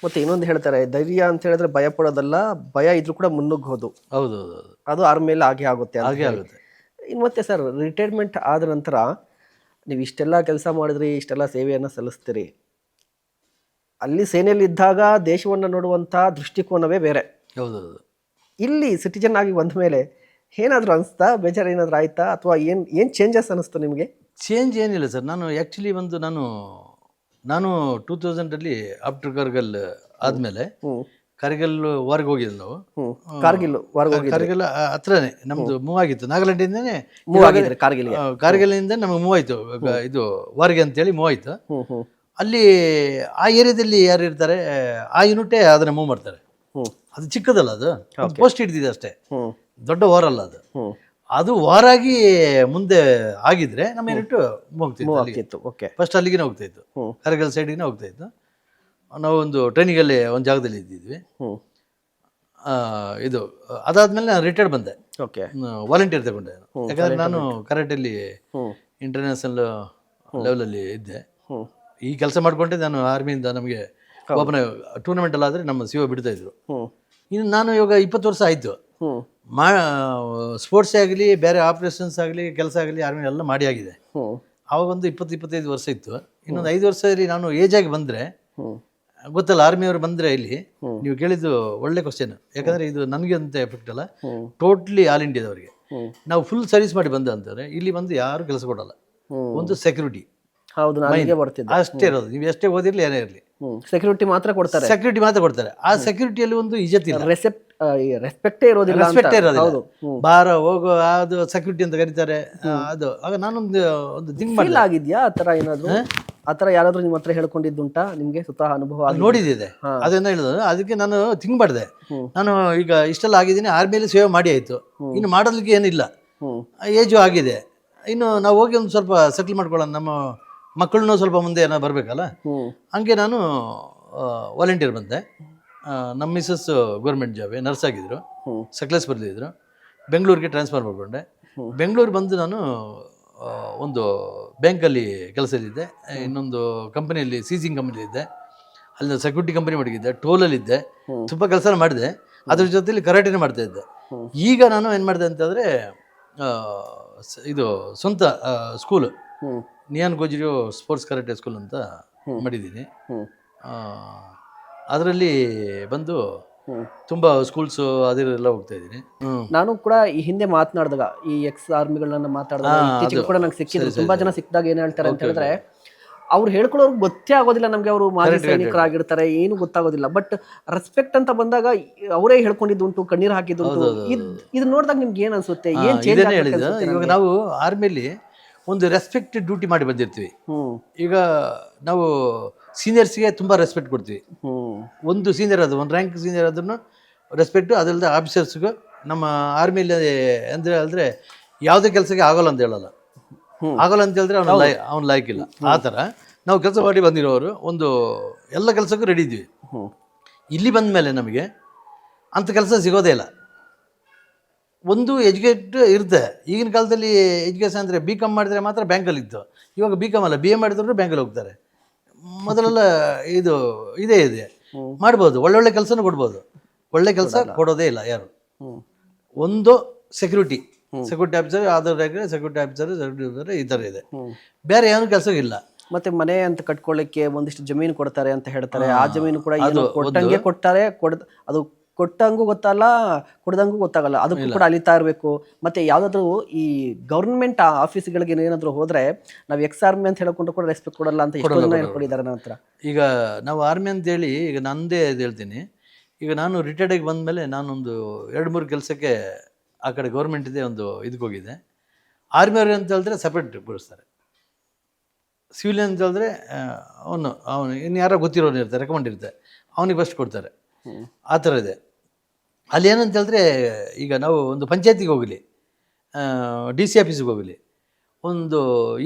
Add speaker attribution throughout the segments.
Speaker 1: ಮತ್ತೆ ಇನ್ನೊಂದು ಹೇಳ್ತಾರೆ, ಧೈರ್ಯ ಅಂತ ಹೇಳಿದ್ರೆ ಭಯ ಪಡೋದಲ್ಲ, ಭಯ ಇದ್ರೂ ಕೂಡ ಮುನ್ನುಗ್ಗೋದು.
Speaker 2: ಹೌದು ಹೌದು ಹೌದು,
Speaker 1: ಅದು ಆರ್ಮಿ ಮೇಲೆ ಆಗೇ ಆಗುತ್ತೆ ಅಂತ
Speaker 2: ಹಾಗೆ
Speaker 1: ಹೇಳಿ.
Speaker 2: ಆಗುತ್ತೆ.
Speaker 1: ಇನ್ನು ಮತ್ತೆ ಸರ್, ರಿಟೈರ್ಮೆಂಟ್ ಆದ ನಂತರ ನೀವು ಇಷ್ಟೆಲ್ಲ ಕೆಲಸ ಮಾಡಿದ್ರಿ, ಇಷ್ಟೆಲ್ಲ ಸೇವೆಯನ್ನು ಸಲ್ಲಿಸ್ತೀರಿ. ಅಲ್ಲಿ ಸೇನೆಯಲ್ಲಿ ಇದ್ದಾಗ ದೇಶವನ್ನು ನೋಡುವಂಥ ದೃಷ್ಟಿಕೋನವೇ ಬೇರೆ.
Speaker 2: ಹೌದು ಹೌದು.
Speaker 1: ಇಲ್ಲಿ ಸಿಟಿಜನ್ ಆಗಿ ಬಂದ ಮೇಲೆ ಏನಾದರೂ ಅನಿಸ್ತಾ, ಬೇಜಾರು ಏನಾದರೂ ಆಯ್ತಾ, ಅಥವಾ ಏನು ಚೇಂಜಸ್ ಅನ್ನಿಸ್ತು ನಿಮಗೆ?
Speaker 2: ಚೇಂಜ್ ಏನಿಲ್ಲ ಸರ್. ನಾನು ಆ್ಯಕ್ಚುಲಿ ನಾನು 2000 ಆಫ್ಟರ್ ಕಾರ್ಗಿಲ್ ಆದಮೇಲೆ ಕಾರ್ಗಿಲ್ ವಾರ್ಗೆ ಹೋಗಿದ್ದೆ ನಾವು.
Speaker 1: ಕಾರ್ಗಿಲ್ ವಾರ್ಗೆ ಹೋಗಿದ್ರಿ?
Speaker 2: ಕಾರ್ಗಿಲ್ ಹತ್ರನೇ ನಮ್ಮದು ಮೂವ್ ಆಗಿತ್ತು. ನಾಗಾಲ್ಯಾಂಡಿಂದನೇ
Speaker 1: ಮೂವ್ ಆಗಿದ್ರಿ ಕಾರ್ಗಿಲ್ಗೆ?
Speaker 2: ಕಾರ್ಗಿಲಿಂದ ನಮಗೆ ಮೂವ್ ಆಯಿತು. ಇದು ವಾರ್ಗೆ ಅಂತೇಳಿ ಮೂವ್ ಆಯಿತು. ಅಲ್ಲಿ ಆ ಏರಿಯಾದಲ್ಲಿ ಯಾರು ಇರ್ತಾರೆ, ಆ ಯೂನಿಟೇ ಅದನ್ನು ಮೂವ್ ಮಾಡ್ತಾರೆ. ಅದು ಚಿಕ್ಕದಲ್ಲ, ಅದು ಪೋಸ್ಟ್ ಹಿಡಿದಿದೆ ಅಷ್ಟೇ, ದೊಡ್ಡ ವಾರ್ ಅಲ್ಲ ಅದು. ಅದು ವಾರಾಗಿ ಮುಂದೆ ಆಗಿದ್ರೆ ನಮ್ಮ ಯೂನಿಟ್ ಹೋಗ್ತಿತ್ತು. ಫಸ್ಟ್ ಅಲ್ಲಿಗೆ ಹೋಗ್ತಾ ಇತ್ತು, ಕಾರ್ಗಿಲ್ ಸೈಡ್ಗೆ ಹೋಗ್ತಾ ಇತ್ತು. ನಾವು ಒಂದು ಟ್ರೈನಿಂಗಲ್ಲಿ ಒಂದು ಜಾಗದಲ್ಲಿ ಇದ್ದಿದ್ವಿ. ಇದು ಅದಾದ್ಮೇಲೆ ನಾನು ರಿಟೈರ್ಡ್ ಬಂದೆ, ವಾಲಂಟಿಯರ್ ತಗೊಂಡೆ. ಯಾಕಂದ್ರೆ ನಾನು ಕರಾಟೆಯಲ್ಲಿ ಇಂಟರ್ನ್ಯಾಷನಲ್ ಲೆವೆಲಲ್ಲಿ ಇದ್ದೆ. ಈ ಕೆಲಸ ಮಾಡ್ಕೊಂಡೆ ನಾನು ಆರ್ಮಿಯಿಂದ. ನಮಗೆ ಒಬ್ಬನ ಟೂರ್ನಮೆಂಟ್ ಎಲ್ಲ ಆದರೆ ನಮ್ಮ CO ಬಿಡ್ತಾ ಇದ್ರು. ಇನ್ನು ನಾನು ಇವಾಗ 20 ವರ್ಷ ಆಯಿತು ಸ್ಪೋರ್ಟ್ಸ್ ಆಗಲಿ, ಬೇರೆ ಆಪರೇಷನ್ಸ್ ಆಗಲಿ, ಕೆಲಸ ಆಗಲಿ ಆರ್ಮಿ ಎಲ್ಲ ಮಾಡಿ ಆಗಿದೆ. ಆವಾಗ ಒಂದು 20-25 ವರ್ಷ ಇತ್ತು. ಇನ್ನೊಂದು 5 ವರ್ಷದಲ್ಲಿ ನಾನು ಏಜ್ ಆಗಿ ಬಂದರೆ, ಗೊತ್ತಲ್ಲ ಆರ್ಮಿಯವರು ಬಂದರೆ ಇಲ್ಲಿ, ನೀವು ಕೇಳಿದ್ದು ಒಳ್ಳೆ ಕ್ವಶನ್. ಯಾಕಂದರೆ ಇದು ನನಗೆ ಅಂತ ಎಫೆಕ್ಟ್ ಅಲ್ಲ, ಟೋಟ್ಲಿ ಆಲ್ ಇಂಡಿಯಾದವರಿಗೆ. ನಾವು ಫುಲ್ ಸರ್ವಿಸ್ ಮಾಡಿ ಬಂದ ಅಂತಂದರೆ ಇಲ್ಲಿ ಬಂದು ಯಾರು ಕೆಲಸ ಕೊಡಲ್ಲ. ಒಂದು ಸೆಕ್ಯೂರಿಟಿ ಅಷ್ಟೇ ಇರೋದು. ನೀವು ಎಷ್ಟೇ ಓದಿರಲಿ ಏನೇ ಇರಲಿ,
Speaker 1: ಸೆಕ್ಯೂರಿಟಿ ಮಾತ್ರ ಕೊಡ್ತಾರೆ.
Speaker 2: ಸೆಕ್ಯೂರಿಟಿ ಮಾತ್ರ ಕೊಡ್ತಾರೆ. ಆ ಸೆಕ್ಯೂರಿಟಿಯಲ್ಲಿ ಒಂದು ಇಜ್ಜತ್ತಿಲ್ಲ,
Speaker 1: ರೆಸ್ಪೆಕ್ಟೇ ಇರೋದಿಲ್ಲ.
Speaker 2: ಬಾರ ಹೋಗೋ ಅದು ಸೆಕ್ಯೂರಿಟಿ ಅಂತ ಕರೀತಾರೆ. ಅದು ಆಗ ನಾನೊಂದು ಥಿಂಕ್ ಮಾಡಿ
Speaker 1: ಆಗಿದ್ಯಾ ಆ ಥರ ಏನಾದರೂ? ಆ ಥರ ಯಾರಾದರೂ ನಿಮ್ಮ ಹತ್ರ ಹೇಳ್ಕೊಂಡಿದ್ದುಂಟಾ ನಿಮಗೆ? ಸ್ವತಃ ಅನುಭವ
Speaker 2: ನೋಡಿದ್ದೆ, ಅದನ್ನ ಹೇಳಿದ್ರು. ಅದಕ್ಕೆ ನಾನು ಥಿಂಕ್ ಮಾಡಿದೆ, ನಾನು ಈಗ ಇಷ್ಟೆಲ್ಲ ಆಗಿದ್ದೀನಿ, ಆರ್ಮಿಯಲ್ಲಿ ಸೇವೆ ಮಾಡಿ ಆಯಿತು, ಇನ್ನು ಮಾಡೋದಕ್ಕೆ ಏನಿಲ್ಲ, ಏಜು ಆಗಿದೆ, ಇನ್ನು ನಾವು ಹೋಗಿ ಒಂದು ಸ್ವಲ್ಪ ಸೆಟ್ಲ್ ಮಾಡ್ಕೊಳ್ಳೋಣ, ನಮ್ಮ ಮಕ್ಕಳನ್ನೂ ಸ್ವಲ್ಪ ಮುಂದೆ ಏನೋ ಬರಬೇಕಲ್ಲ. ಹಂಗೆ ನಾನು ವಾಲಂಟಿಯರ್ ಬಂದೆ. ನಮ್ಮ ಮಿಸಸ್ ಗೌರ್ಮೆಂಟ್ ಜಾಬ್ ನರ್ಸ್ ಆಗಿದ್ರು, ಸಕಲೇಶ್ಪುರದಲ್ಲಿದ್ದರು. ಬೆಂಗಳೂರಿಗೆ ಟ್ರಾನ್ಸ್ಫರ್ ಮಾಡಿಕೊಂಡೆ. ಬೆಂಗಳೂರು ಬಂದು ನಾನು ಒಂದು ಬ್ಯಾಂಕಲ್ಲಿ ಕೆಲಸದಲ್ಲಿದ್ದೆ, ಇನ್ನೊಂದು ಕಂಪನಿಯಲ್ಲಿ ಸೀಸಿಂಗ್ ಕಂಪನಿಯಲ್ಲಿದ್ದೆ, ಅಲ್ಲಿ ಸೆಕ್ಯೂರಿಟಿ ಕಂಪನಿ ಮಾಡಿದ್ದೆ, ಟೋಲಲ್ಲಿದ್ದೆ, ತುಂಬ ಕೆಲಸ ಮಾಡಿದೆ. ಅದ್ರ ಜೊತೆಲಿ ಕರಾಟೆನೇ ಮಾಡ್ತಾಯಿದ್ದೆ. ಈಗ ನಾನು ಏನು ಮಾಡಿದೆ ಅಂತಂದರೆ, ಇದು ಸ್ವಂತ school, neon Goju Ryu sports karate school ಅಂತ ಮಾಡಿದ್ದೀನಿ. ಅದರಲ್ಲಿ ಬಂದು ತುಂಬ ಸ್ಕೂಲ್ಸು ಅದೆಲ್ಲ ಹೋಗ್ತಾ ಇದ್ದೀನಿ.
Speaker 1: ನಾನು ಕೂಡ ಈ ಹಿಂದೆ ಮಾತನಾಡಿದಾಗ, ಈ ಎಕ್ಸ್ ಆರ್ಮಿಗಳನ್ನ ಮಾತಾಡಿದಾಗ, ಇತ್ತೀಚೆಗೆ ಕೂಡ ನಂಗೆ ಸಿಕ್ಕಿದ್ರು ತುಂಬ ಜನ. ಸಿಕ್ಕಿದಾಗ ಏನು ಹೇಳ್ತಾರೆ ಅಂತ ಹೇಳಿದ್ರೆ, ಅವ್ರು ಹೇಳ್ಕೊಳ್ಳೋರ್ಗೆ ಗೊತ್ತೇ ಆಗೋದಿಲ್ಲ ನಮಗೆ, ಅವರು ಮಾಜಿ ಸೈನಿಕರಾಗಿರ್ತಾರೆ, ಏನು ಗೊತ್ತಾಗೋದಿಲ್ಲ. ಬಟ್ ರೆಸ್ಪೆಕ್ಟ್ ಅಂತ ಬಂದಾಗ ಅವರೇ ಹೇಳ್ಕೊಂಡಿದ್ದುಂಟು, ಕಣ್ಣೀರು ಹಾಕಿದ್ದುಂಟು. ಇದು ನೋಡಿದಾಗ ನಿಮ್ಗೆ ಏನು ಅನ್ಸುತ್ತೆ? ಏನು ಚೇಂಜ್
Speaker 2: ಹೇಳಿದ? ಇವಾಗ ನಾವು ಆರ್ಮಿಲಿ ಒಂದು ರೆಸ್ಪೆಕ್ಟ್ ಡ್ಯೂಟಿ ಮಾಡಿ ಬಂದಿರ್ತೀವಿ. ಈಗ ನಾವು ಸೀನಿಯರ್ಸ್ಗೆ ತುಂಬ ರೆಸ್ಪೆಕ್ಟ್ ಕೊಡ್ತೀವಿ. ಒಂದು ಸೀನಿಯರ್ ಅದು, ಒಂದು ರ್ಯಾಂಕ್ ಸೀನಿಯರ್ ಆದ್ರೂ ರೆಸ್ಪೆಕ್ಟು. ಅದಲ್ಲದೆ ಆಫೀಸರ್ಸ್ಗೂ ನಮ್ಮ ಆರ್ಮಿಲಿ ಅಂದರೆ ಯಾವುದೇ ಕೆಲಸಕ್ಕೆ ಆಗೋಲ್ಲ ಅಂತ ಹೇಳಲ್ಲ. ಆಗೋಲ್ಲ ಅಂತ ಹೇಳಿದ್ರೆ ಅವ್ನು ಲೈಕ್ ಇಲ್ಲ. ಆ ಥರ ನಾವು ಕೆಲಸ ಮಾಡಿ ಬಂದಿರೋರು ಒಂದು ಎಲ್ಲ ಕೆಲಸಕ್ಕೂ ರೆಡಿ ಇದ್ವಿ. ಇಲ್ಲಿ ಬಂದ ಮೇಲೆ ನಮಗೆ ಅಂಥ ಕೆಲಸ ಸಿಗೋದೇ ಇಲ್ಲ. ಒಂದು ಎಜುಕೇಟ್ ಇರುತ್ತೆ. ಈಗಿನ ಕಾಲದಲ್ಲಿ ಎಜುಕೇಷನ್ ಅಂದರೆ BCom ಮಾಡಿದರೆ ಮಾತ್ರ ಬ್ಯಾಂಕಲ್ಲಿ ಇತ್ತು. ಇವಾಗ BCom ಅಲ್ಲ, BA ಮಾಡಿದ್ರು ಬ್ಯಾಂಕಲ್ಲಿ ಹೋಗ್ತಾರೆ. ಮೊದಲೆಲ್ಲ ಇದೇ ಮಾಡ್ಬೋದು, ಒಳ್ಳೊಳ್ಳೆ ಕೆಲಸನೂ ಕೊಡ್ಬೋದು. ಒಳ್ಳೆ ಕೆಲಸ ಕೊಡೋದೇ ಇಲ್ಲ ಯಾರು. ಒಂದು ಸೆಕ್ಯೂರಿಟಿ ಆಫೀಸರ್, ಸೆಕ್ಯೂರಿಟಿ ಆಫೀಸರ್ ಈ ಥರ ಇದೆ, ಬೇರೆ ಏನೂ ಕೆಲಸ ಇಲ್ಲ.
Speaker 1: ಮತ್ತೆ ಮನೆ ಅಂತ ಕಟ್ಕೊಳ್ಳಿಕ್ಕೆ ಒಂದಿಷ್ಟು ಜಮೀನು ಕೊಡ್ತಾರೆ ಅಂತ ಹೇಳ್ತಾರೆ. ಆ ಜಮೀನು ಕೂಡ ಕೊಟ್ಟಂಗೆ ಕೊಡ್ತಾರೆ, ಅದು ಕೊಟ್ಟಂಗೂ ಗೊತ್ತಲ್ಲ, ಕೊಡ್ದಂಗೂ ಗೊತ್ತಾಗಲ್ಲ. ಅದಕ್ಕೂ ಕೂಡ ಅಲಿತಾ ಇರಬೇಕು. ಮತ್ತೆ ಯಾವುದಾದ್ರೂ ಈ ಗೌರ್ಮೆಂಟ್ ಆಫೀಸ್ಗಳಿಗೆ ಏನಾದರೂ ಹೋದರೆ ನಾವು ಎಕ್ಸ್ ಆರ್ಮಿ ಅಂತ ಹೇಳ್ಕೊಂಡು ಕೂಡ ರೆಸ್ಪೆಕ್ಟ್ ಕೊಡಲ್ಲ ಅಂತ ಎಷ್ಟೋ ಜನ ಹೇಳ್ಕೊಂಡಿದ್ದಾರೆ ನನ್ನ ಹತ್ರ.
Speaker 2: ಈಗ ನಾವು ಆರ್ಮಿ ಅಂತೇಳಿ, ಈಗ ನಂದೇ ಇದು ಹೇಳ್ತೀನಿ. ಈಗ ನಾನು ರಿಟೈರ್ಡಾಗಿ ಬಂದಮೇಲೆ ನಾನೊಂದು 2-3 ಕೆಲಸಕ್ಕೆ ಆ ಕಡೆ ಗೌರ್ಮೆಂಟಿದೆ ಒಂದು ಇದಕ್ಕೆ ಹೋಗಿದ್ದೆ. ಆರ್ಮಿಯವ್ರು ಅಂತ ಹೇಳಿದ್ರೆ ಸಪ್ರೇಟ್ ಕೊಡಿಸ್ತಾರೆ. ಸಿವಿಲಿಯನ್ ಅಂತ ಹೇಳಿದ್ರೆ ಅವನು ಇನ್ನು ಯಾರೋ ಗೊತ್ತಿರೋನು ಇರ್ತಾರೆ, ರೆಕಮೆಂಡ್ ಇರುತ್ತೆ, ಅವನಿಗೆ ಫಸ್ಟ್ ಕೊಡ್ತಾರೆ. ಆ ಥರ ಇದೆ. ಅಲ್ಲಿ ಏನಂತ ಹೇಳಿದ್ರೆ, ಈಗ ನಾವು ಒಂದು ಪಂಚಾಯತಿಗೆ ಹೋಗಲಿ, DC ಆಫೀಸಿಗೆ ಹೋಗಲಿ, ಒಂದು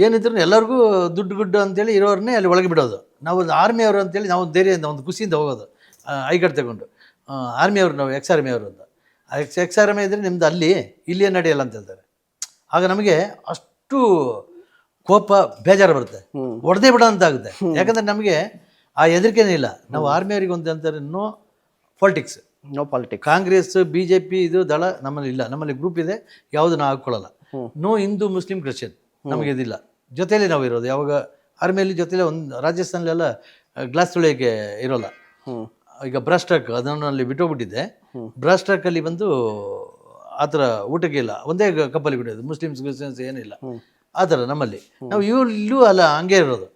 Speaker 2: ಏನಿದ್ರು ಎಲ್ಲರಿಗೂ ದುಡ್ಡು ಅಂತೇಳಿ ಇರೋರನ್ನೇ ಅಲ್ಲಿ ಒಳಗೆ ಬಿಡೋದು. ನಾವು ಒಂದು ಆರ್ಮಿಯವರು ಅಂತೇಳಿ ನಾವು ಧೈರ್ಯದಿಂದ ಒಂದು ಖುಷಿಯಿಂದ ಹೋಗೋದು, ಐ ಕಾರ್ಡ್ ತಗೊಂಡು. ಆರ್ಮಿಯವರು, ನಾವು ಎಕ್ಸ್ ಆರ್ಮಿಯವರು ಅಂತ. ಎಕ್ಸ್ ಆರ್ಮಿ ಇದ್ದರೆ ನಿಮ್ದು ಇಲ್ಲಿ ಏನು ನಡೆಯಲ್ಲ ಅಂತ ಹೇಳ್ತಾರೆ. ಆಗ ನಮಗೆ ಅಷ್ಟು ಕೋಪ, ಬೇಜಾರು ಬರುತ್ತೆ, ಹೊಡೆದೇ ಬಿಡೋ ಅಂತ ಆಗುತ್ತೆ. ಯಾಕಂದರೆ ನಮಗೆ ಆ ಹೆದರಿಕೆನೇ ಇಲ್ಲ. ನಾವು ಆರ್ಮಿಯವರಿಗೆ ಒಂದು ಅಂತಾರೆ no politics.
Speaker 1: No politics.
Speaker 2: Congress BJP ಇದು ದಳ ನಮ್ಮಲ್ಲಿ ಇಲ್ಲ. ನಮ್ಮಲ್ಲಿ ಗ್ರೂಪ್ ಇದೆ, ಯಾವುದು ನಾವು ಹಾಕ್ಕೊಳ್ಳಲ್ಲ. ನೋ ಹಿಂದೂ ಮುಸ್ಲಿಂ ಕ್ರಿಶ್ಚಿಯನ್ ನಮಗೆ ಇದಿಲ್ಲ. ಜೊತೆಯಲ್ಲಿ ನಾವು ಇರೋದು ಯಾವಾಗ ಆರ್ಮಿಯಲ್ಲಿ ಜೊತೆಲೆ ಒಂದು ರಾಜಸ್ಥಾನಲ್ಲೆಲ್ಲ ಗ್ಲಾಸ್ ತೊಳೆಯೋಕ್ಕೆ ಇರೋಲ್ಲ. ಈಗ ಬ್ರಾಸ್ ಟ್ರಕ್ ಅದನ್ನು ಅಲ್ಲಿ ಬಿಟ್ಟೋಗ್ಬಿಟ್ಟಿದ್ದೆ. ಬ್ರಾಸ್ ಟ್ರಕ್ಕಲ್ಲಿ ಬಂದು ಆ ಥರ ಊಟಕ್ಕೆ ಇಲ್ಲ, ಒಂದೇ ಕಪ್ಪಲ್ಲಿ ಬಿಡೋದು, ಮುಸ್ಲಿಮ್ಸ್ ಕ್ರಿಶ್ಚಿಯನ್ಸ್ ಏನಿಲ್ಲ ಆ ಥರ. ನಮ್ಮಲ್ಲಿ ನಾವು ಇಲ್ಲೂ ಅಲ್ಲ ಹಂಗೆ ಇರೋದು.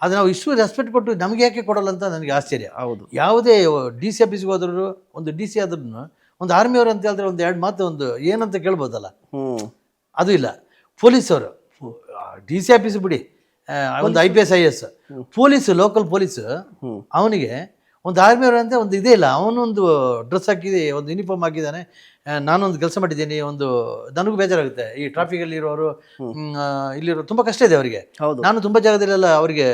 Speaker 2: ಅದು ನಾವು ಇಷ್ಟು ರೆಸ್ಪೆಕ್ಟ್ ಕೊಟ್ಟು ನಮ್ಗೆ ಯಾಕೆ ಕೊಡಲ್ಲ ಅಂತ ನನಗೆ ಆಶ್ಚರ್ಯ.
Speaker 1: ಹೌದು.
Speaker 2: ಯಾವುದೇ DC ಆಫೀಸ್ಗೆ ಹೋದ್ರು, ಒಂದು DC ಆದ್ರೂ ಒಂದು ಆರ್ಮಿಯವರು ಅಂತ ಹೇಳಿದ್ರೆ ಒಂದು 2 ಮಾತು ಒಂದು ಏನಂತ ಕೇಳ್ಬೋದಲ್ಲ, ಅದು ಇಲ್ಲ. ಪೊಲೀಸವರು DC ಆಫೀಸ್ ಬಿಡಿ, ಒಂದು IPS IAS police, local police, ಅವನಿಗೆ ಒಂದು ಆರ್ಮಿಯವರು ಅಂತ ಒಂದು ಇದೇ ಇಲ್ಲ. ಅವನೊಂದು ಡ್ರೆಸ್ ಹಾಕಿದೆ, ಒಂದು ಯೂನಿಫಾರ್ಮ್ ಹಾಕಿದ್ದಾನೆ. ನಾನೊಂದು ಕೆಲಸ ಮಾಡಿದ್ದೀನಿ, ಒಂದು ನನಗೂ ಬೇಜಾರಾಗುತ್ತೆ. ಈ ಟ್ರಾಫಿಕಲ್ಲಿ ಇರೋರು, ಇಲ್ಲಿರೋ ತುಂಬ ಕಷ್ಟ ಇದೆ ಅವರಿಗೆ. ನಾನು ತುಂಬ ಜಾಗದಲ್ಲೆಲ್ಲ ಅವರಿಗೆ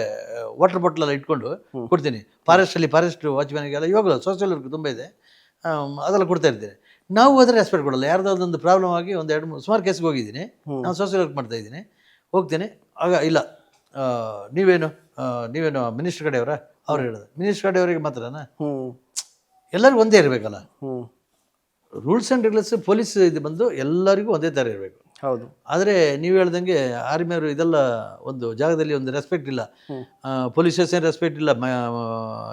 Speaker 2: ವಾಟರ್ ಬಾಟ್ಲೆಲ್ಲ ಇಟ್ಕೊಂಡು ಕೊಡ್ತೀನಿ. ಫಾರೆಸ್ಟ್ ವಾಚ್ಮ್ಯಾನಿಗೆಲ್ಲ ಇವಾಗ ಸೋಷಿಯಲ್ ವರ್ಕ್ ತುಂಬ ಇದೆ, ಅದೆಲ್ಲ ಕೊಡ್ತಾ ಇರ್ತೀನಿ. ನಾವು ಹೋದರೆ ರೆಸ್ಪೆಕ್ಟ್ ಕೊಡಲ್ಲ. ಯಾರ್ದಾದ್ರು ಪ್ರಾಬ್ಲಮ್ ಆಗಿ ಒಂದು 2-3 ಸುಮಾರು ಕೇಸ್ಗೆ ಹೋಗಿದ್ದೀನಿ. ನಾನು ಸೋಷಿಯಲ್ ವರ್ಕ್ ಮಾಡ್ತಾ ಇದ್ದೀನಿ, ಹೋಗ್ತೀನಿ. ಆಗ ಇಲ್ಲ ನೀವೇನು ಮಿನಿಸ್ಟರ್ ಕಡೆಯವರ ಅವ್ರು ಹೇಳೋದು. ಮಿನಿಸ್ಟರ್ ಕಡೆಯವರಿಗೆ ಮಾತ್ರನಾ? ಎಲ್ಲರಿಗೂ ಒಂದೇ ಇರಬೇಕಲ್ಲ. ರೂಲ್ಸ್ ಆ್ಯಂಡ್ ರೆಗ್ಯುಲೇಷನ್ ಪೊಲೀಸ್ ಇದು ಬಂದು ಎಲ್ಲರಿಗೂ ಒಂದೇ ಥರ ಇರಬೇಕು.
Speaker 1: ಹೌದು.
Speaker 2: ಆದರೆ ನೀವು ಹೇಳ್ದಂಗೆ ಆರ್ಮಿಯವರು ಇದೆಲ್ಲ ಒಂದು ಜಾಗದಲ್ಲಿ ಒಂದು ರೆಸ್ಪೆಕ್ಟ್ ಇಲ್ಲ. ಪೊಲೀಸ್ ಸ್ಟೇಷನ್ ರೆಸ್ಪೆಕ್ಟ್ ಇಲ್ಲ,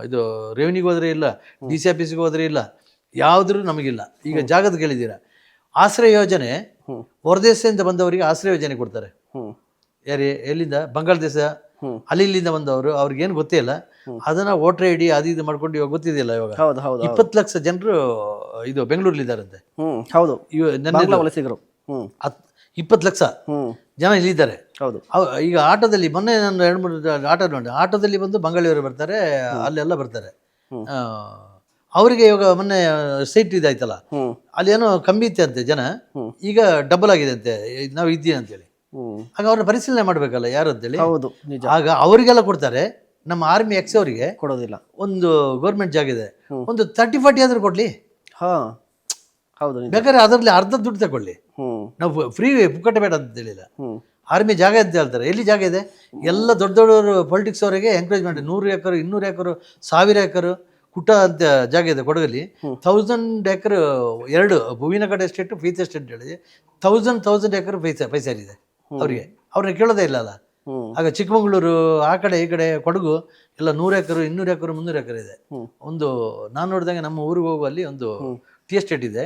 Speaker 2: ಇದು ರೆವಿನ್ಯೂಗೆ ಹೋದರೆ ಇಲ್ಲ, DC ಆಫೀಸ್ಗೆ ಹೋದರೆ ಇಲ್ಲ, ಯಾವುದ್ರೂ ನಮಗಿಲ್ಲ. ಈಗ ಜಾಗದ ಕೇಳಿದ್ದೀರಾ, ಆಶ್ರಯ ಯೋಜನೆ ಹೊರದೇಶದಿಂದ ಬಂದವರಿಗೆ ಆಶ್ರಯ ಯೋಜನೆ ಕೊಡ್ತಾರೆ. ಎಲ್ಲಿಂದ? ಬಾಂಗ್ಲಾದೇಶ, ಇಲ್ಲಿಂದ ಬಂದವರು, ಅವ್ರಿಗೇನು ಗೊತ್ತೇ ಇಲ್ಲ. ಅದನ್ನ ವೋಟರ್ ID ಅದು ಇದು ಮಾಡ್ಕೊಂಡು ಇವಾಗ ಗೊತ್ತಿದೆಯಲ್ಲ. ಇವಾಗ 20 ಲಕ್ಷ ಜನರು ಇದು ಬೆಂಗಳೂರಲ್ಲಿದ್ದಾರಂತೆ.
Speaker 1: ಹೌದು.
Speaker 2: 20 ಲಕ್ಷ ಜನ ಇಲ್ಲಿದ್ದಾರೆ.
Speaker 1: ಹೌದು.
Speaker 2: ಈಗ ಆಟೋದಲ್ಲಿ ಮೊನ್ನೆ ನಾನು 2-3 ಆಟೋ ನೋಡಿ, ಆಟೋದಲ್ಲಿ ಬಂದು ಬಂಗಾಳಿಯವರು ಬರ್ತಾರೆ, ಅಲ್ಲೆಲ್ಲ ಬರ್ತಾರೆ. ಅವರಿಗೆ ಇವಾಗ ಮೊನ್ನೆ ಸೈಟ್ ಇದಾಯ್ತಲ್ಲ, ಅಲ್ಲಿ ಏನೋ ಕಮ್ಮಿ ಇತ್ತೆ ಅಂತೆ ಜನ, ಈಗ ಡಬಲ್ ಆಗಿದೆ ಅಂತೆ ನಾವು ಇದ್ದೀವಿ ಅಂತೇಳಿ. ಆಗ ಅವ್ರನ್ನ ಪರಿಶೀಲನೆ ಮಾಡ್ಬೇಕಲ್ಲ ಯಾರು ಅಂತೇಳಿ.
Speaker 1: ಹೌದು.
Speaker 2: ಆಗ ಅವರಿಗೆಲ್ಲ ಕೊಡ್ತಾರೆ. ನಮ್ಮ ಆರ್ಮಿ ಎಕ್ಸ್ ಅವರಿಗೆ
Speaker 1: ಕೊಡೋದಿಲ್ಲ.
Speaker 2: ಒಂದು ಗೌರ್ಮೆಂಟ್ ಜಾಗ ಇದೆ, ಒಂದು 30-40 ಆದ್ರೂ ಕೊಡ್ಲಿ.
Speaker 1: ಹೌದು.
Speaker 2: ಬೇಕಾದ್ರೆ ಅದರಲ್ಲಿ ಅರ್ಧ ದುಡ್ಡು ತಗೊಳ್ಳಿ, ನಾವು ಫ್ರೀ ಪುಕ್ಕಟ್ಟೆ ಬೇಡ ಅಂತ ಹೇಳಿಲ್ಲ. ಆರ್ಮಿ ಜಾಗ ಅಂತ ಹೇಳ್ತಾರೆ, ಎಲ್ಲಿ ಜಾಗ ಇದೆ? ಎಲ್ಲ ದೊಡ್ಡ ದೊಡ್ಡವರು ಪೊಲಿಟಿಕ್ಸ್ ಅವರಿಗೆ ಎಂಕರೇಜ್ಮೆಂಟ್. 100 ಎಕರೆ 200 ಎಕರೆ 1000 ಎಕರೆ ಕುಟ ಅಂತ ಜಾಗ ಇದೆ ಕೊಡಗಲ್ಲಿ. 1000 ಎಕರೆ 2 ಹೂವಿನಕಡೆ ಎಸ್ಟೇಟ್, ಫೀತ್ ಎಸ್ಟೇಟ್ ಹೇಳಿದೆ. 1000 ಎಕರೆ ಪೈಸಾ ಇದೆ ಅವ್ರಿಗೆ. ಅವ್ರನ್ನ ಕೇಳೋದೇ ಇಲ್ಲ ಅಲ್ಲ. ಆಗ ಚಿಕ್ಕಮಗಳೂರು ಆ ಕಡೆ ಈ ಕಡೆ ಕೊಡಗು ಎಲ್ಲ 100 ಎಕರೆ 200 ಎಕರೆ 300 ಎಕರೆ ಇದೆ. ಒಂದು ನಾನು ನೋಡಿದಂಗೆ ನಮ್ಮ ಊರಿಗೆ ಹೋಗುವಲ್ಲಿ ಒಂದು ಟಿ ಎಸ್ಟೇಟ್ ಇದೆ.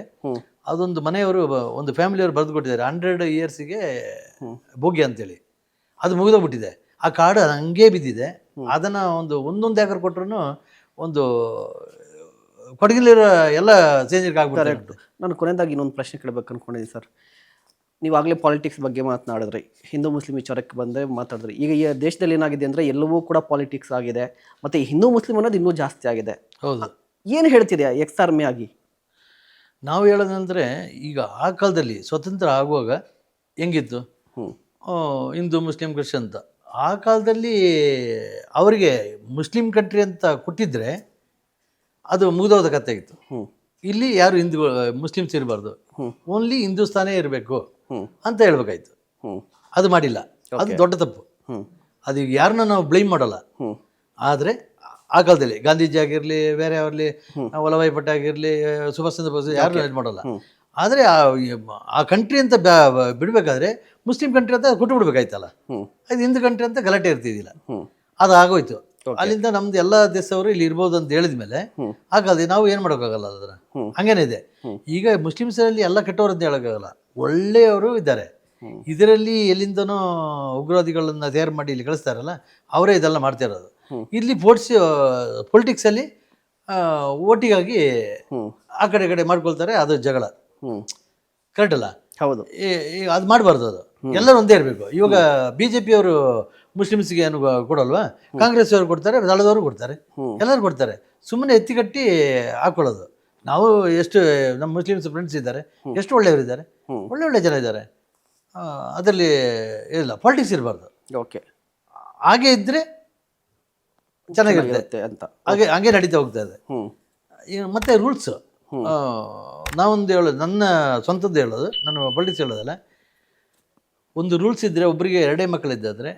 Speaker 2: ಅದೊಂದು ಮನೆಯವರು ಒಂದು ಫ್ಯಾಮಿಲಿಯವರು ಬರೆದು ಕೊಟ್ಟಿದ್ದಾರೆ 100 ಇಯರ್ಸಿಗೆ ಭೋಗ್ಯ ಅಂತೇಳಿ. ಅದು ಮುಗಿದೋಗ್ಬಿಟ್ಟಿದೆ. ಆ ಕಾಡು ಹಂಗೆ ಬಿದ್ದಿದೆ. ಅದನ್ನು ಒಂದೊಂದು ಎಕರೆ ಕೊಟ್ಟರು ಒಂದು ಕೊಡಗಿಲಿರೋ ಎಲ್ಲ ಚೇಂಜರ್ಗೆ ಆಗ್ಬಿಡ್ತಾರೆ.
Speaker 1: ನಾನು ಕೊನೆಯದಾಗಿ ಇನ್ನೊಂದು ಪ್ರಶ್ನೆ ಕೇಳಬೇಕು ಅನ್ಕೊಂಡಿದ್ದೀನಿ ಸರ್. ನೀವಾಗಲೇ ಪಾಲಿಟಿಕ್ಸ್ ಬಗ್ಗೆ ಮಾತನಾಡಿದ್ರಿ, ಹಿಂದೂ ಮುಸ್ಲಿಂ ವಿಚಾರಕ್ಕೆ ಬಂದರೆ ಮಾತಾಡಿದ್ರಿ. ಈಗ ಈ ದೇಶದಲ್ಲಿ ಏನಾಗಿದೆ ಅಂದರೆ ಎಲ್ಲವೂ ಕೂಡ ಪಾಲಿಟಿಕ್ಸ್ ಆಗಿದೆ, ಮತ್ತು ಹಿಂದೂ ಮುಸ್ಲಿಂ ಅನ್ನೋದು ಇನ್ನೂ ಜಾಸ್ತಿ ಆಗಿದೆ.
Speaker 2: ಹೌದು.
Speaker 1: ಏನು ಹೇಳ್ತಿದೆ ಎಕ್ಸ್ ಆರ್ಮಿ ಆಗಿ?
Speaker 2: ನಾವು ಹೇಳೋದಂದರೆ, ಈಗ ಆ ಕಾಲದಲ್ಲಿ ಸ್ವತಂತ್ರ ಆಗುವಾಗ ಹೆಂಗಿತ್ತು, ಹಿಂದೂ ಮುಸ್ಲಿಂ ಕ್ರಿಶ್ಚಿಯನ್ ಅಂತ. ಆ ಕಾಲದಲ್ಲಿ ಅವರಿಗೆ ಮುಸ್ಲಿಂ ಕಂಟ್ರಿ ಅಂತ ಕೊಟ್ಟಿದ್ರೆ ಅದು ಮುಗಿದೋದ ಕಥೆ ಆಗಿತ್ತು. ಇಲ್ಲಿ ಯಾರು ಹಿಂದೂ ಮುಸ್ಲಿಮ್ಸ್ ಇರಬಾರ್ದು, ಓನ್ಲಿ ಹಿಂದೂಸ್ತಾನೇ ಇರಬೇಕು ಅಂತ ಹೇಳ್ಬೇಕಾಯ್ತು. ಅದು ಮಾಡಿಲ್ಲ, ಅದು ದೊಡ್ಡ ತಪ್ಪು. ಅದು ಯಾರನ್ನ ನಾವು ಬ್ಲೇಮ್ ಮಾಡಲ್ಲ. ಆದರೆ ಆ ಕಾಲದಲ್ಲಿ ಗಾಂಧೀಜಿ ಆಗಿರಲಿ, ಬೇರೆ ಅವರಲ್ಲಿ ವಲ್ಲಭಾಯಿ ಪಟೇಲ್ ಆಗಿರಲಿ, ಸುಭಾಷ್ ಚಂದ್ರ ಬೋಸ್, ಯಾರನ್ನೂ ಇದು ಮಾಡಲ್ಲ. ಆದರೆ ಆ ಕಂಟ್ರಿ ಅಂತ ಬಿಡಬೇಕಾದ್ರೆ ಮುಸ್ಲಿಂ ಕಂಟ್ರಿ ಅಂತ ಕೊಟ್ಟು ಬಿಡ್ಬೇಕಾಯ್ತಲ್ಲ. ಅದು ಹಿಂದೂ ಕಂಟ್ರಿ ಅಂತ ಗಲಾಟೆ ಇರ್ತಿದ್ದಿಲ್ಲ. ಅದು ಆಗೋಯ್ತು. ಅಲ್ಲಿಂದ ನಮ್ದು ಎಲ್ಲ ದೇಶವರು ಇಲ್ಲಿ ಇರ್ಬೋದು ಅಂತ ಹೇಳಿದ ಮೇಲೆ ಹಾಗಾದ್ರೆ ನಾವು ಏನು ಮಾಡೋಕ್ಕಾಗಲ್ಲ. ಅದನ್ನ ಹಂಗೇನೆ ಇದೆ. ಈಗ ಮುಸ್ಲಿಮ್ಸರಲ್ಲಿ ಎಲ್ಲ ಕೆಟ್ಟವರು ಅಂತ ಹೇಳೋಕ್ಕಾಗಲ್ಲ, ಒಳ್ಳೆಯವರು ಇದ್ದಾರೆ. ಇದರಲ್ಲಿ ಎಲ್ಲಿಂದನೋ ಉಗ್ರವಾದಿಗಳನ್ನ ತಯಾರು ಮಾಡಿ ಇಲ್ಲಿ ಕಳಿಸ್ತಾರಲ್ಲ, ಅವರೇ ಇದೆಲ್ಲ ಮಾಡ್ತಾ ಇರೋದು. ಇಲ್ಲಿ ಪೊಲಿಟಿಕ್ಸಲ್ಲಿ ಓಟಿಗಾಗಿ ಆ ಕಡೆ ಕಡೆ ಮಾಡ್ಕೊಳ್ತಾರೆ. ಅದು ಜಗಳ. ಕರೆಕ್ಟ್ ಅಲ್ಲ?
Speaker 1: ಹೌದು.
Speaker 2: ಅದು ಮಾಡಬಾರ್ದು. ಅದು ಎಲ್ಲರೂ ಒಂದೇ ಇರಬೇಕು. ಇವಾಗ BJP ಅವರು ಮುಸ್ಲಿಮ್ಸ್ಗೆ ಏನು ಕೊಡಲ್ವಾ? ಕಾಂಗ್ರೆಸ್ ಅವರು ಕೊಡ್ತಾರೆ, ದಳದವರು ಕೊಡ್ತಾರೆ, ಎಲ್ಲರೂ ಕೊಡ್ತಾರೆ. ಸುಮ್ಮನೆ ಎತ್ತಿಕಟ್ಟಿ ಹಾಕೊಳ್ಳೋದು. ನಾವು ಎಷ್ಟು ನಮ್ಮ ಮುಸ್ಲಿಮ್ಸ್ ಫ್ರೆಂಡ್ಸ್ ಇದ್ದಾರೆ, ಎಷ್ಟು ಒಳ್ಳೆಯವರಿದ್ದಾರೆ, ಒಳ್ಳೆ ಜನ ಇದ್ದಾರೆ. ಅದರಲ್ಲಿ ಇಲ್ಲ, ಪಾಲಿಟಿಕ್ಸ್ ಇರಬಾರ್ದು.
Speaker 1: ಓಕೆ,
Speaker 2: ಹಾಗೆ ಇದ್ದರೆ ಚೆನ್ನಾಗಿರುತ್ತೆ
Speaker 1: ಅಂತ
Speaker 2: ಹಂಗೆ ನಡೀತಾ ಹೋಗ್ತಾ ಇದೆ. ಮತ್ತೆ ರೂಲ್ಸ್ ನಾವೊಂದು ಹೇಳೋದು, ನನ್ನ ಸ್ವಂತದ್ದು ಹೇಳೋದು, ನಾನು ಪಾಲಿಟಿಕ್ಸ್ ಹೇಳೋದಲ್ಲ. ಒಂದು ರೂಲ್ಸ್ ಇದ್ದರೆ, ಒಬ್ಬರಿಗೆ 2 ಮಕ್ಕಳಿದ್ದಾದರೆ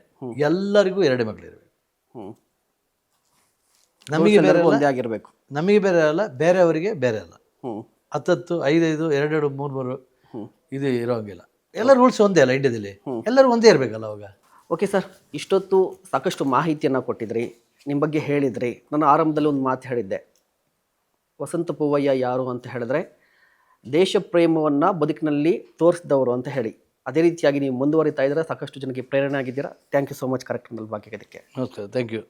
Speaker 2: ಎಲ್ಲರಿಗೂ 2 ಮಕ್ಕಳಿರಬೇಕು. ನಮಗೆ ಬೇರೆ ಅಲ್ಲ,
Speaker 1: ಒಂದೇ ಆಗಿರ್ಬೇಕು.
Speaker 2: ನಮಗೆ ಬೇರೆ ಅಲ್ಲ, ಬೇರೆಯವರಿಗೆ ಬೇರೆ ಅಲ್ಲ.
Speaker 1: ಹ್ಮ್
Speaker 2: 10 5 2 3 ಇದು ಇರೋಂಗಿಲ್ಲ. ಎಲ್ಲ ರೂಲ್ಸ್ ಒಂದೇ ಅಲ್ಲ ಇಂಡಿಯಾದಲ್ಲಿ, ಎಲ್ಲರೂ ಒಂದೇ ಇರಬೇಕಲ್ಲ ಅವಾಗ.
Speaker 1: ಓಕೆ ಸರ್, ಇಷ್ಟೊತ್ತು ಸಾಕಷ್ಟು ಮಾಹಿತಿಯನ್ನು ಕೊಟ್ಟಿದ್ರಿ, ನಿಮ್ಮ ಬಗ್ಗೆ ಹೇಳಿದ್ರಿ. ನಾನು ಆರಂಭದಲ್ಲಿ ಒಂದು ಮಾತು ಹೇಳಿದ್ದೆ, ವಸಂತ ಪೂವಯ್ಯ ಯಾರು ಅಂತ ಹೇಳಿದ್ರೆ ದೇಶ ಪ್ರೇಮವನ್ನು ಬದುಕಿನಲ್ಲಿ ತೋರಿಸಿದವರು ಅಂತ ಹೇಳಿ. ಅದೇ ರೀತಿಯಾಗಿ ನೀವು ಮುಂದುವರಿತಾ ಇದ್ರೆ ಸಾಕಷ್ಟು ಜನಕ್ಕೆ ಪ್ರೇರಣೆ ಆಗಿದ್ದೀರಾ. ಥ್ಯಾಂಕ್ ಯು ಸೋ ಮಚ್ ಕಾರ್ಯಕ್ರಮದಲ್ಲಿ ಭಾಗಿಯಾಗೋದಕ್ಕೆ.
Speaker 2: ನಮಸ್ಕಾರ, ಥ್ಯಾಂಕ್ ಯು.